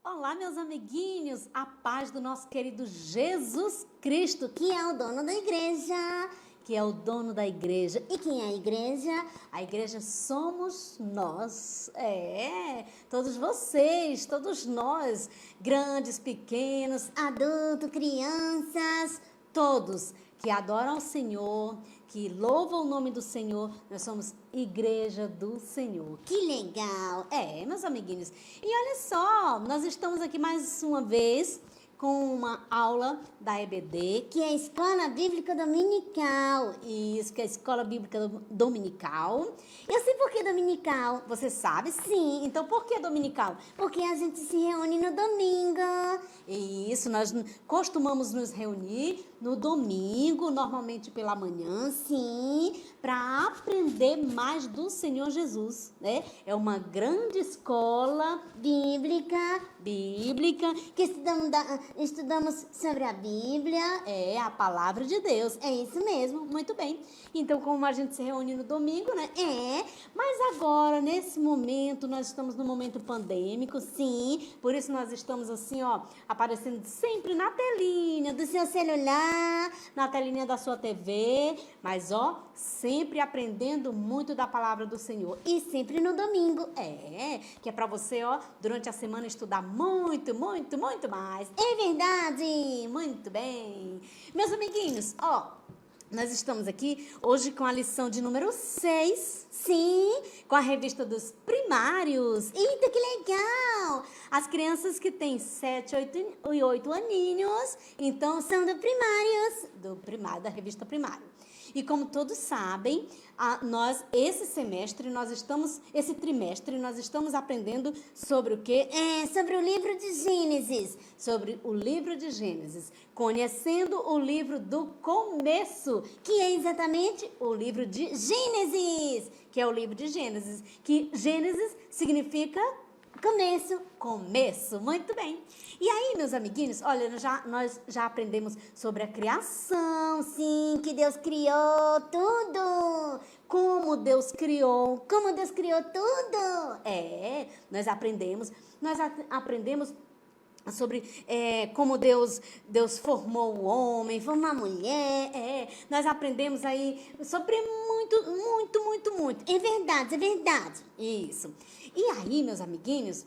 Olá, meus amiguinhos, a paz do nosso querido Jesus Cristo, Que é o dono da igreja. que é o dono da igreja. E quem é a igreja? A igreja somos nós, todos vocês, todos nós, grandes, pequenos, Adulto, crianças. todos que adoram ao Senhor, que louvam o nome do Senhor, nós somos igreja do Senhor. Que legal. Meus amiguinhos. E olha só, nós estamos aqui mais uma vez com uma aula da EBD. Que é a Escola Bíblica Dominical. Isso, que é a Escola Bíblica Dominical. Eu sei por que dominical. Você sabe? Sim. Então, por que dominical? Porque a gente se reúne no domingo. Isso, nós costumamos nos reunir no domingo, normalmente pela manhã, Sim. para aprender mais do Senhor Jesus, né? É uma grande escola Bíblica. Que estudamos sobre a Bíblia. É a palavra de Deus. É isso mesmo. Muito bem. Então, como a gente se reúne no domingo, né? É. Mas agora, nesse momento, nós estamos num momento pandêmico, sim. Por isso nós estamos assim, ó, aparecendo sempre na telinha Do seu celular. na telinha da sua TV, mas ó, sempre aprendendo muito da palavra do Senhor. E sempre no domingo. Que é para você, ó, durante a semana estudar muito, muito, muito mais. É verdade. Muito bem. Meus amiguinhos, ó, nós estamos aqui hoje com a lição de número 6, Sim. com a revista dos primários. Eita, que legal. As crianças que têm 7, 8 e 8 aninhos, então São do primários. do primário, da revista Primário. E como todos sabem, esse trimestre, nós estamos aprendendo sobre o quê? Sobre o livro de Gênesis. Sobre o livro de Gênesis, conhecendo o livro do começo, Que é exatamente o livro de Gênesis, que é o livro de Gênesis, que Gênesis significa começo, muito bem. E aí, meus amiguinhos, olha, nós já aprendemos sobre a criação, sim, que Deus criou tudo. como Deus criou. Como Deus criou tudo. Nós aprendemos sobre como Deus formou o homem, Formou a mulher. Nós aprendemos aí sobre muito, muito, muito, muito. É verdade, é verdade. Isso. E aí, meus amiguinhos,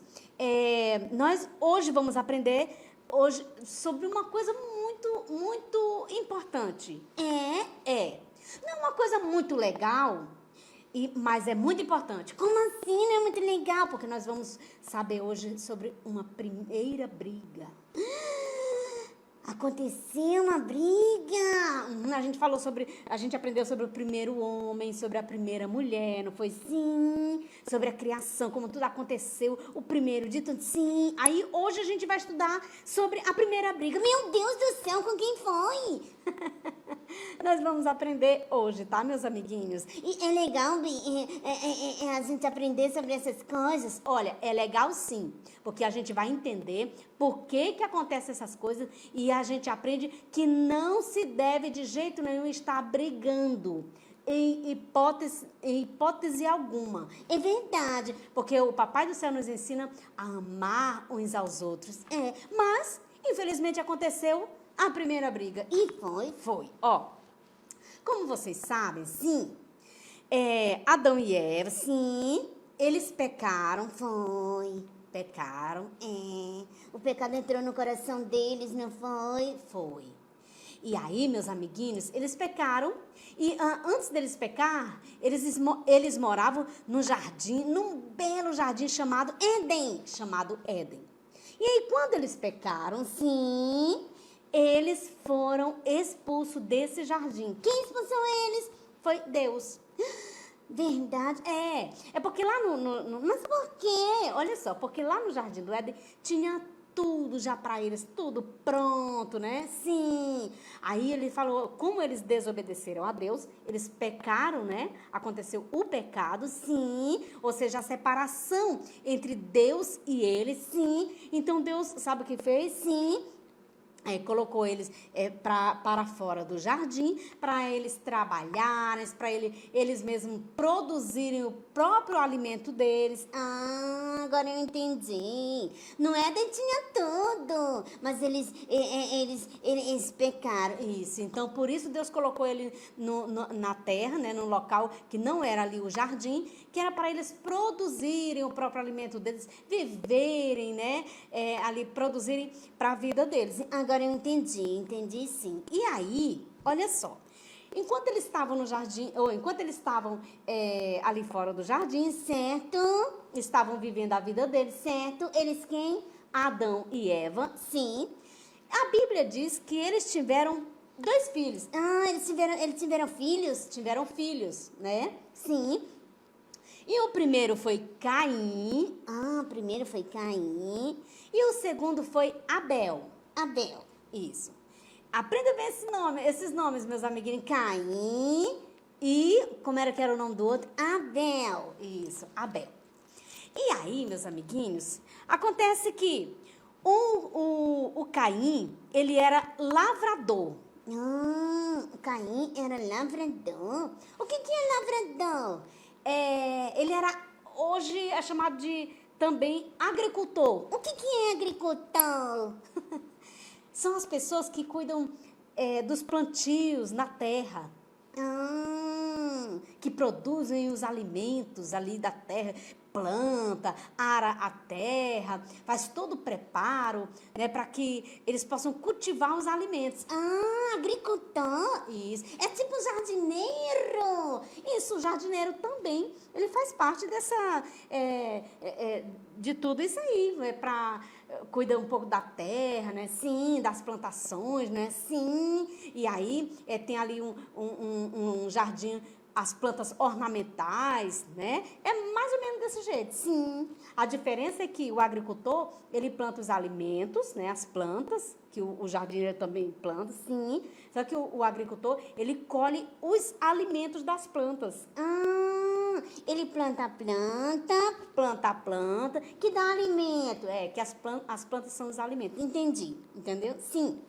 nós hoje vamos aprender sobre uma coisa muito, muito importante. Não é uma coisa muito legal, mas é muito importante. Como assim? Não é muito legal? Porque nós vamos saber hoje sobre uma primeira briga. Aconteceu uma briga. A gente aprendeu sobre o primeiro homem, sobre a primeira mulher, não foi? Sim. Sobre a criação, como tudo aconteceu, o primeiro de tudo. Sim. Aí hoje a gente vai estudar sobre a primeira briga. Meu Deus do céu, com quem foi? Nós vamos aprender hoje, tá, meus amiguinhos? E é legal a gente aprender sobre essas coisas. Olha, é legal sim, porque a gente vai entender por que acontecem essas coisas e a gente aprende que não se deve de jeito nenhum estar brigando. Em hipótese alguma. É verdade. Porque o Papai do Céu nos ensina a amar uns aos outros. Mas, infelizmente, aconteceu a primeira briga. E Foi. Ó, como vocês sabem, sim. Adão e Eva, Sim. eles pecaram. Pecaram. O pecado entrou no coração deles, não foi? Foi. E aí, meus amiguinhos, eles pecaram. E antes deles pecar, eles moravam num jardim, num belo jardim chamado Éden. E aí, quando eles pecaram, Sim. eles foram expulsos desse jardim. Quem expulsou eles? Foi Deus. Verdade. É porque lá Mas por quê? olha só, porque lá no jardim do Éden tinha tudo já para eles, tudo pronto, né? Sim. Aí ele falou, como eles desobedeceram a Deus, eles pecaram, né? Aconteceu o pecado, Sim. ou seja, a separação entre Deus e eles. Sim. Então Deus, sabe o que fez? Sim. colocou eles para fora do jardim, para eles trabalharem, para eles mesmos produzirem o próprio alimento deles. Ah, agora eu entendi. Não é tinha tudo, mas eles pecaram. Isso, então por isso Deus colocou ele na terra, né, num local que não era ali o jardim, que era para eles produzirem o próprio alimento deles, viverem, né, ali produzirem para a vida deles. Agora eu entendi sim. E aí, olha só, enquanto eles estavam no jardim, ou enquanto eles estavam ali fora do jardim, Certo, estavam vivendo a vida deles, certo. Eles quem? Adão e Eva, Sim. a Bíblia diz que eles tiveram 2 filhos. Ah, eles tiveram filhos? Tiveram filhos, né? Sim. E o primeiro foi Caim, Ah, o primeiro foi Caim. e o segundo foi Abel. Abel. Isso. Aprenda bem esses nomes, meus amiguinhos. Caim E, como era que era o nome do outro? Abel. Isso, Abel. E aí, meus amiguinhos, acontece que o Caim, ele era lavrador. O Caim era lavrador. O que é lavrador? Ele era, hoje é chamado de também agricultor. O que é agricultor? São as pessoas que cuidam dos plantios na terra, que produzem os alimentos ali da terra, planta, ara a terra, faz todo o preparo, né, para que eles possam cultivar os alimentos. Agricultor? Isso. É tipo jardineiro. Isso, o jardineiro também, ele faz parte dessa, de tudo isso aí, cuida um pouco da terra, né? Sim, das plantações, né? Sim. E aí tem ali um jardim, as plantas ornamentais, né? É mais ou menos desse jeito. Sim. A diferença é que o agricultor, ele planta os alimentos, né? As plantas, que o jardineiro também planta, sim. Só que o agricultor, ele colhe os alimentos das plantas. Ele planta Planta a planta, que dá alimento. Que as plantas são os alimentos. Entendi. Entendeu? Sim.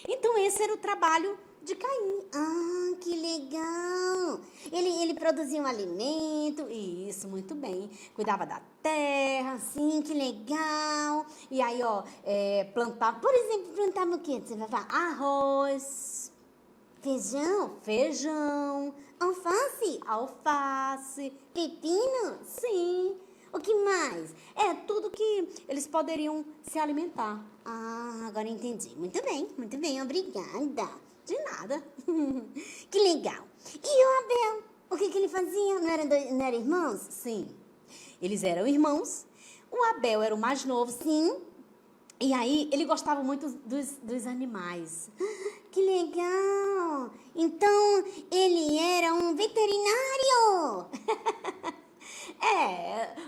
Então, esse era o trabalho de Caim. Que legal. Ele produzia um alimento. Isso, muito bem. Cuidava da terra. Sim, que legal. E aí, plantava, Por exemplo, plantava o quê? Você vai falar arroz, feijão, alface, pepino. sim. O que mais? Tudo que eles poderiam se alimentar. Agora entendi. Muito bem, obrigada. De nada. Que legal. E o Abel? O que ele fazia? Não eram irmãos? Sim. Eles eram irmãos. O Abel era o mais novo, sim. E aí, ele gostava muito dos animais. Que legal. Então, ele era um veterinário.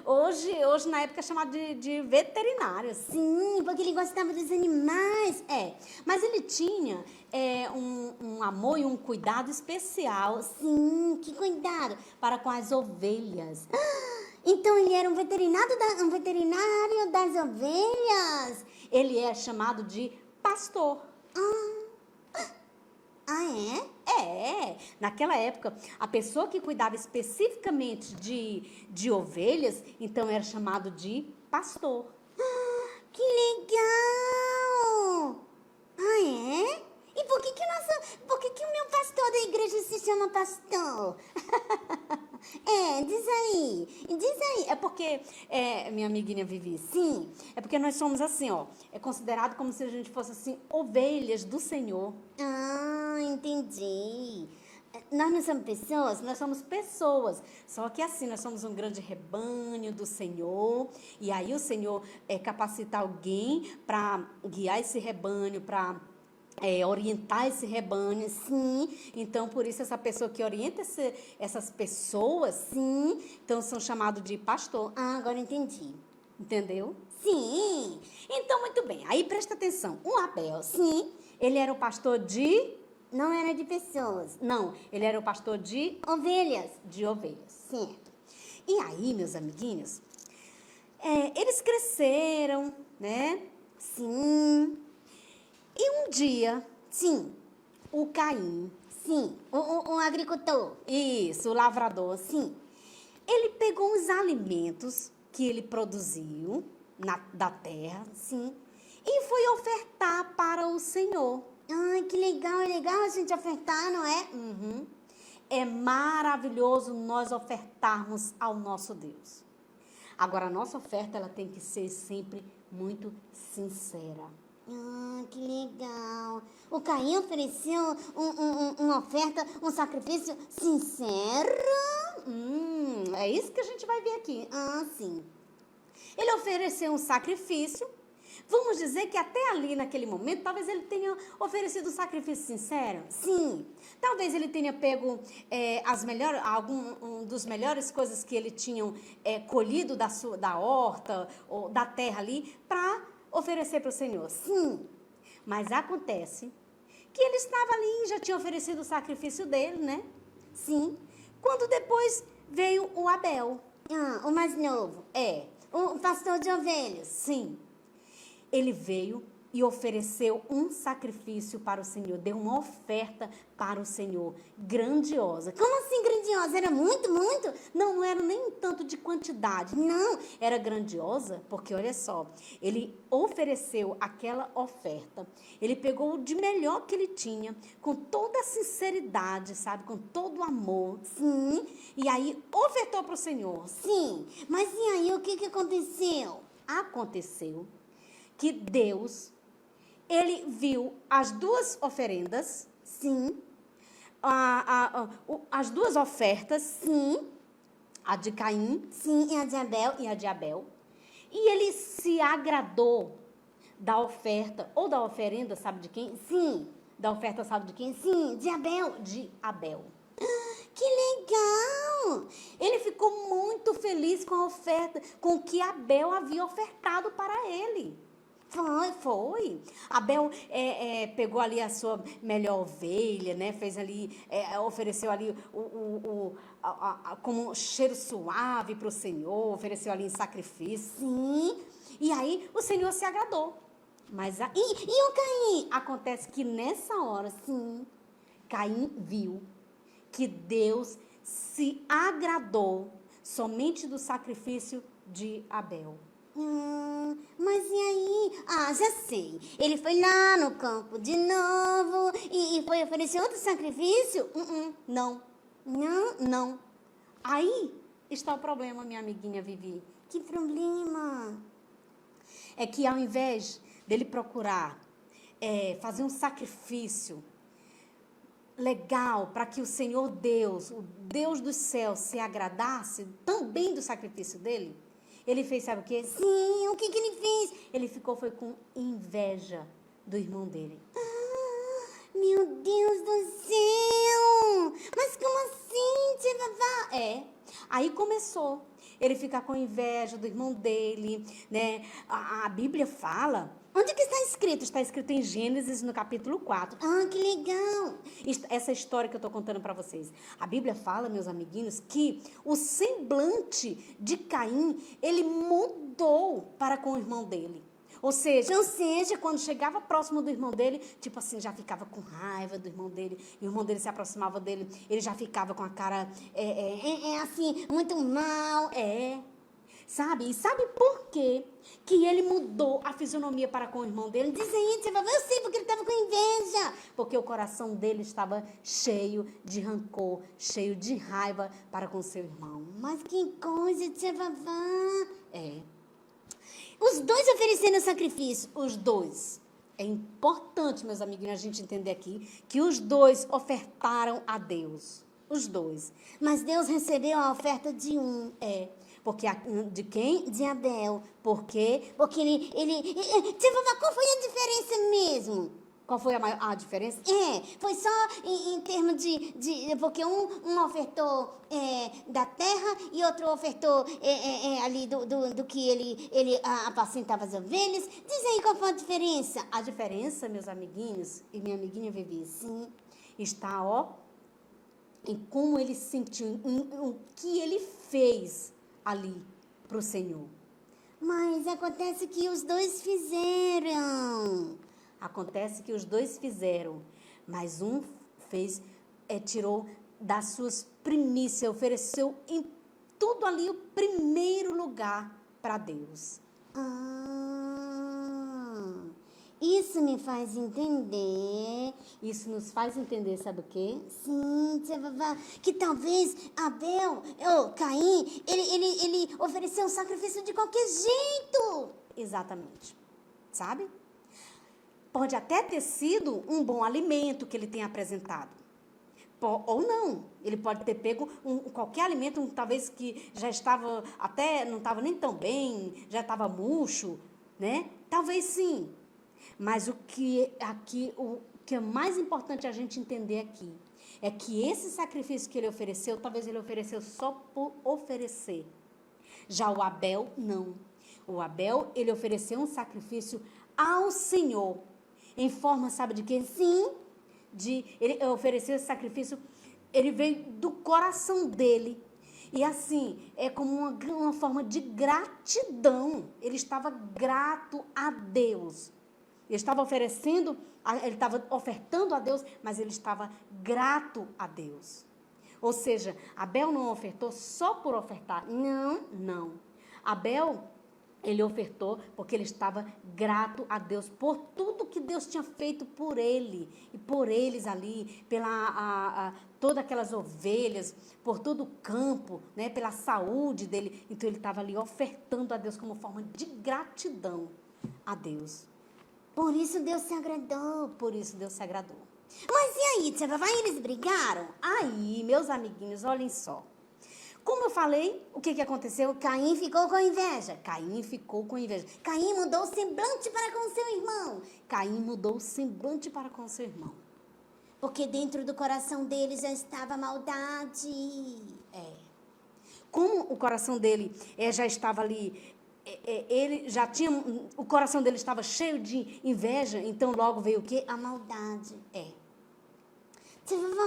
Hoje na época é chamado de veterinário. Sim, porque ele gostava dos animais. Mas ele tinha um amor e um cuidado especial. Sim, que cuidado. Para com as ovelhas. Então ele era um veterinário das ovelhas. Ele é chamado de pastor. Naquela época, a pessoa que cuidava especificamente de ovelhas, então era chamado de pastor. Que legal! E por que o meu pastor da igreja se chama pastor? Diz aí. É porque, minha amiguinha Vivi, sim, é porque nós somos assim, é considerado como se a gente fosse assim, ovelhas do Senhor. Entendi. Nós não somos pessoas? Nós somos pessoas. Só que assim, nós somos um grande rebanho do Senhor. E aí o Senhor capacita alguém para guiar esse rebanho, para orientar esse rebanho, sim. Então, por isso, essa pessoa que orienta essas pessoas, sim, então são chamados de pastor. Agora entendi. Entendeu? Sim. Então, muito bem. Aí, presta atenção. O Abel, Sim. ele era o pastor de... Não era de pessoas. Não, ele era o pastor de ovelhas. De ovelhas. Certo. E aí, meus amiguinhos, eles cresceram, né? Sim. E um dia, Sim, o Caim, sim. O agricultor. isso, o lavrador, Sim. ele pegou os alimentos que ele produziu da terra, Sim. e foi ofertar para o Senhor. Ai, que legal, é legal a gente ofertar, não é? Uhum. É maravilhoso nós ofertarmos ao nosso Deus. Agora, a nossa oferta ela tem que ser sempre muito sincera. Ah, que legal. O Caim ofereceu uma oferta, um sacrifício sincero? É isso que a gente vai ver aqui. Ah, sim. Ele ofereceu um sacrifício. Vamos dizer que até ali, naquele momento, talvez ele tenha oferecido um sacrifício sincero. Sim. Talvez ele tenha pego um dos melhores coisas que ele tinha colhido da horta ou da terra ali para oferecer para o Senhor. Sim. Mas acontece que ele estava ali, já tinha oferecido o sacrifício dele, né? Sim. Quando depois veio o Abel. Ah, o mais novo. O pastor de ovelhas. Sim. Ele veio e ofereceu um sacrifício para o Senhor, deu uma oferta para o Senhor, grandiosa. Como assim grandiosa? Era muito, muito? Não era nem um tanto de quantidade, não, era grandiosa, porque olha só, ele ofereceu aquela oferta, ele pegou o de melhor que ele tinha, com toda a sinceridade, sabe, com todo o amor, Sim. e aí ofertou para o Senhor. Sim. Mas e aí, o que aconteceu? Aconteceu que Deus, ele viu as duas oferendas, Sim. as duas ofertas, Sim. a de Caim Sim. E a de Abel? e a de Abel, e ele se agradou da oferta, ou da oferenda, sabe de quem? Sim. Da oferta, sabe de quem? Sim. De Abel? De Abel. Que legal! Ele ficou muito feliz com a oferta, com o que Abel havia ofertado para ele. Foi. Abel pegou ali a sua melhor ovelha, né? Fez ali, ofereceu ali como um cheiro suave para o Senhor, ofereceu ali em sacrifício. Sim. E aí o Senhor se agradou. Mas E o Caim? acontece que nessa hora, sim, Caim viu que Deus se agradou somente do sacrifício de Abel. Mas e aí? Ah, já sei. Ele foi lá no campo de novo e foi oferecer outro sacrifício? Não, Não? não. Aí está o problema, minha amiguinha Vivi. Que problema? É que ao invés dele procurar fazer um sacrifício legal para que o Senhor Deus, o Deus dos céus, se agradasse também do sacrifício dele, ele fez, sabe o quê? Sim, o que ele fez? Ele foi com inveja do irmão dele. Meu Deus do céu! Mas como assim, tia Vavá? Aí começou ele ficar com inveja do irmão dele, né? A Bíblia fala. Onde que está escrito? Está escrito em Gênesis, no capítulo 4. Ah, que legal! Essa história que eu estou contando para vocês. A Bíblia fala, meus amiguinhos, que o semblante de Caim, ele mudou para com o irmão dele. Ou seja, quando chegava próximo do irmão dele, tipo assim, já ficava com raiva do irmão dele, e o irmão dele se aproximava dele, ele já ficava com a cara, assim, muito mal. Sabe? E sabe por quê que ele mudou a fisionomia para com o irmão dele? Diz aí, tia Vavá, eu sei porque ele estava com inveja. Porque o coração dele estava cheio de rancor, cheio de raiva para com seu irmão. Mas que coisa, tia Vavá. Os dois ofereceram sacrifício, os dois. É importante, meus amiguinhos, a gente entender aqui que os dois ofertaram a Deus. Os dois. Mas Deus recebeu a oferta de um. Porque de quem? De Abel. Por quê? Porque ele... Tia Vavá, qual foi a diferença mesmo? Qual foi a diferença? Foi só em termos de... Porque um ofertou da terra e outro ofertou ali do que ele apacentava as ovelhas. Diz aí qual foi a diferença. A diferença, meus amiguinhos e minha amiguinha Vivi, sim, está, em como ele se sentiu, em o que ele fez ali para o Senhor. Mas acontece que os dois fizeram. Acontece que os dois fizeram, mas um tirou das suas primícias, ofereceu em tudo ali o primeiro lugar para Deus. Isso me faz entender. Isso nos faz entender, sabe o quê? Sim, tia Vavá, que talvez Abel, ou Caim, ele ofereceu um sacrifício de qualquer jeito. Exatamente. Sabe? Pode até ter sido um bom alimento que ele tenha apresentado. Ou não. Ele pode ter pego qualquer alimento, talvez que já estava até, não estava nem tão bem, já estava murcho, né? Talvez sim. Mas o que é mais importante a gente entender aqui é que esse sacrifício que ele ofereceu, talvez ele ofereceu só por oferecer. Já o Abel, não. O Abel, ele ofereceu um sacrifício ao Senhor. Em forma, sabe de quê? Sim, ele ofereceu esse sacrifício, ele veio do coração dele. E assim, é como uma forma de gratidão. Ele estava grato a Deus. Ele estava ofertando a Deus, mas ele estava grato a Deus. Ou seja, Abel não ofertou só por ofertar. Não. Abel, ele ofertou porque ele estava grato a Deus por tudo que Deus tinha feito por ele e por eles ali, pela todas aquelas ovelhas, por todo o campo, né, pela saúde dele. Então ele estava ali ofertando a Deus como forma de gratidão a Deus. Por isso Deus se agradou. Mas e aí, tia Vavá, eles brigaram? Aí, meus amiguinhos, olhem só. Como eu falei, o que aconteceu? Caim ficou com inveja. Caim mudou o semblante para com seu irmão. Porque dentro do coração dele já estava maldade. Como o coração dele já estava ali, ele já tinha, o coração dele estava cheio de inveja, então logo veio o quê? A maldade.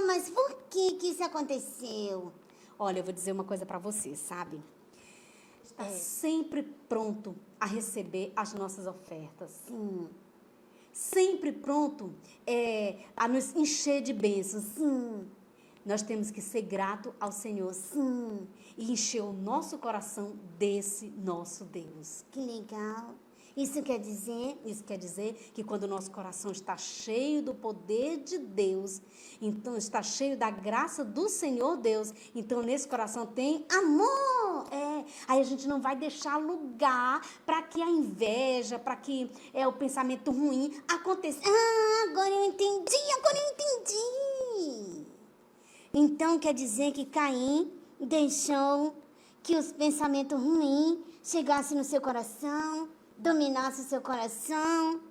Mas por que isso aconteceu? Olha, eu vou dizer uma coisa para você, sabe? Está sempre pronto a receber as nossas ofertas. Sim. Sempre pronto a nos encher de bênçãos. Sim. Nós temos que ser grato ao Senhor. Sim. E encher o nosso coração desse nosso Deus. Que legal. Isso quer dizer que quando o nosso coração está cheio do poder de Deus, então está cheio da graça do Senhor Deus, então nesse coração tem amor. Aí a gente não vai deixar lugar para que a inveja, para que o pensamento ruim aconteça. Agora eu entendi. Então quer dizer que Caim deixou que os pensamentos ruins chegassem no seu coração, dominasse o seu coração,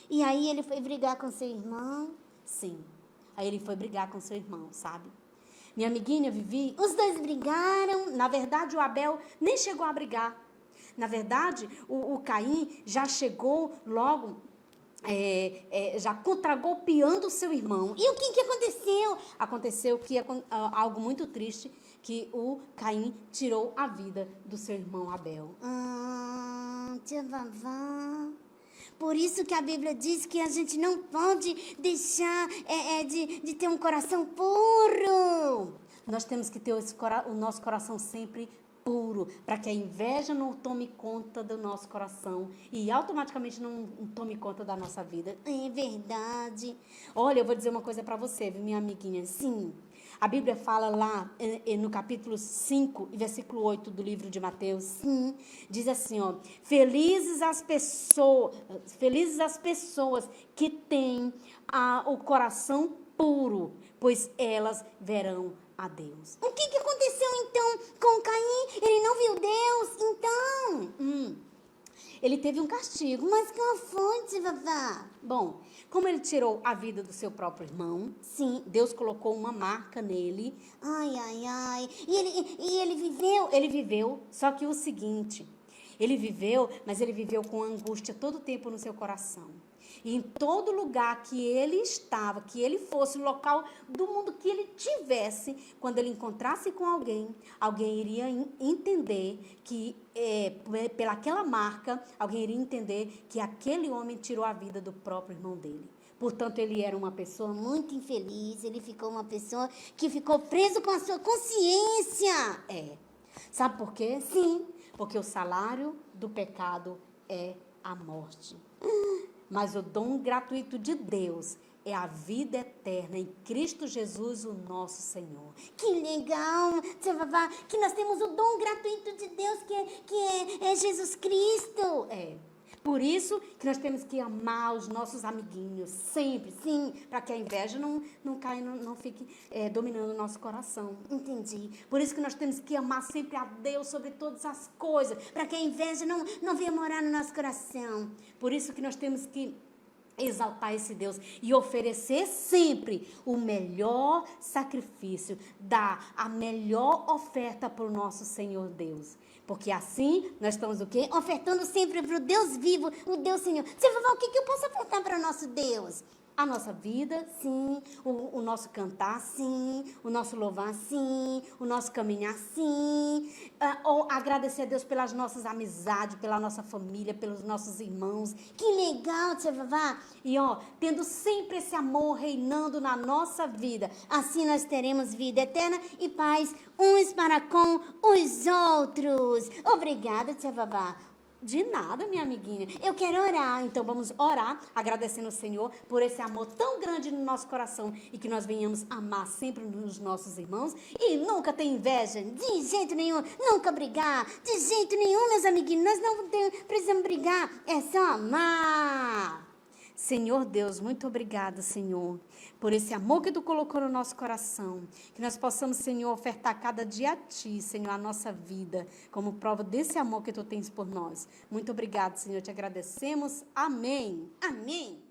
e aí ele foi brigar com seu irmão? Sim, aí ele foi brigar com seu irmão, sabe? Minha amiguinha Vivi, os dois brigaram. Na verdade, o Abel nem chegou a brigar. Na verdade, o Caim já chegou logo, já contragolpeando o seu irmão. E o que aconteceu? Aconteceu que algo muito triste, que o Caim tirou a vida do seu irmão Abel. Tia Vavá, por isso que a Bíblia diz que a gente não pode deixar de ter um coração puro. Nós temos que ter o nosso coração sempre puro, para que a inveja não tome conta do nosso coração e automaticamente não tome conta da nossa vida. É verdade. Olha, eu vou dizer uma coisa para você, minha amiguinha. Sim. A Bíblia fala lá no capítulo 5, versículo 8 do livro de Mateus. Sim. Diz assim, ó: felizes as pessoas que têm o coração puro, pois elas verão a Deus. O que aconteceu então com Caim? Ele não viu Deus, então? Ele teve um castigo. Mas qual foi, tia Vavá? Bom, como ele tirou a vida do seu próprio irmão, sim, Deus colocou uma marca nele. Ai. E ele viveu? Ele viveu, só que o seguinte, ele viveu, mas ele viveu com angústia todo o tempo no seu coração. E em todo lugar que ele estava, que ele fosse, local do mundo que ele tivesse, quando ele encontrasse com alguém, alguém iria entender que, pelaquela marca, alguém iria entender que aquele homem tirou a vida do próprio irmão dele. Portanto, ele era uma pessoa Muito infeliz, ele ficou uma pessoa que ficou preso com a sua consciência. Sabe por quê? Sim. Porque o salário do pecado é a morte. Mas o dom gratuito de Deus é a vida eterna em Cristo Jesus, o nosso Senhor. Que legal, tia Vavá, que nós temos o dom gratuito de Deus, que é Jesus Cristo. Por isso que nós temos que amar os nossos amiguinhos, sempre, sim, para que a inveja não caia, não fique dominando o nosso coração. Entendi. Por isso que nós temos que amar sempre a Deus sobre todas as coisas, Para que a inveja não venha morar no nosso coração. por isso que nós temos que exaltar esse Deus e oferecer sempre o melhor sacrifício, dar a melhor oferta para o nosso Senhor Deus. Porque assim nós estamos o quê? Ofertando sempre para o Deus vivo, o Deus Senhor. Tia Vavá, o que eu posso ofertar para o nosso Deus? A nossa vida, sim. O nosso cantar, sim. O nosso louvar, sim. O nosso caminhar, sim. Ou agradecer a Deus pelas nossas amizades, pela nossa família, pelos nossos irmãos. Que legal, tia Vavá. E, tendo sempre esse amor reinando na nossa vida. Assim nós teremos vida eterna e paz uns para com os outros. Obrigada, tia Vavá. De nada, minha amiguinha. Eu quero orar. Então vamos orar, agradecendo ao Senhor por esse amor tão grande no nosso coração e que nós venhamos amar sempre os nossos irmãos e nunca ter inveja. De jeito nenhum, nunca brigar. De jeito nenhum, meus amiguinhos. Nós não precisamos brigar. É só amar. Senhor Deus, muito obrigada, Senhor, por esse amor que Tu colocou no nosso coração. Que nós possamos, Senhor, ofertar cada dia a Ti, Senhor, a nossa vida, como prova desse amor que Tu tens por nós. Muito obrigada, Senhor, te agradecemos. Amém. Amém.